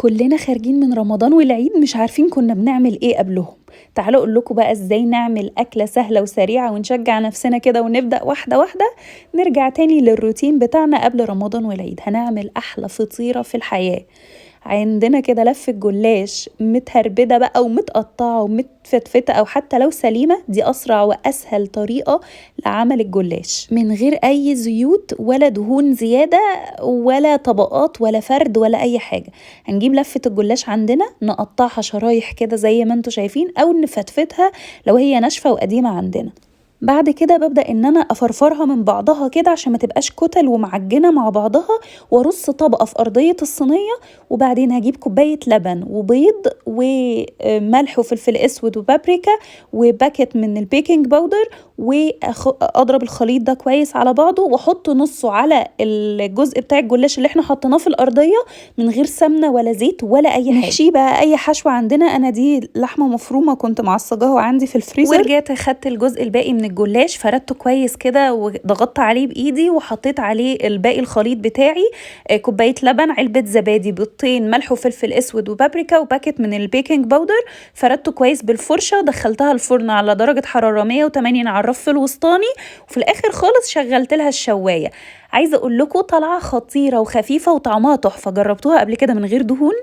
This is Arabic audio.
كلنا خارجين من رمضان والعيد مش عارفين كنا بنعمل ايه قبلهم. تعالوا اقول لكم بقى ازاي نعمل اكلة سهلة وسريعة ونشجع نفسنا كده ونبدأ واحدة واحدة. نرجع تاني للروتين بتاعنا قبل رمضان والعيد، هنعمل احلى فطيرة في الحياة. عندنا كده لفة جلاش متهربدة بقى ومتقطعة ومتفتفتة أو حتى لو سليمة، دي أسرع وأسهل طريقة لعمل الجلاش من غير أي زيوت ولا دهون زيادة ولا طبقات ولا فرد ولا أي حاجة. هنجيب لفة الجلاش عندنا نقطعها شرايح كده زي ما انتوا شايفين أو نفتفتها لو هي ناشفة وقديمة عندنا. بعد كده ببدأ ان انا افرفرها من بعضها كده عشان ما تبقاش كتل ومعجنة مع بعضها، وارص طبقة في ارضية الصينية. وبعدين هجيب كوباية لبن وبيض وملح وفلفل اسود وبابريكا وباكت من البيكنج باودر، واضرب الخليط ده كويس على بعضه واحط نصه على الجزء بتاع الجلاش اللي احنا حطيناه في الارضية من غير سمنة ولا زيت ولا اي حاجة. نحشيه بقى اي حشوة عندنا. انا دي لحمة مفرومة كنت معصجاها عندي في الفريزر، ورجعت خدت الجزء الباقي من الجلاش فردته كويس كده وضغطت عليه بايدي وحطيت عليه الباقي الخليط بتاعي. كوبايه لبن، علبه زبادي، بيضتين، ملح وفلفل اسود وبابريكا وباكت من البيكنج باودر. فردته كويس بالفرشه، دخلتها الفرن على درجه حراره 180 على الرف الوسطاني، وفي الاخر خالص شغلت لها الشوايه. عايزه اقول لكم طالعه خطيره وخفيفه وطعمها تحفه. جربتوها قبل كده من غير دهون؟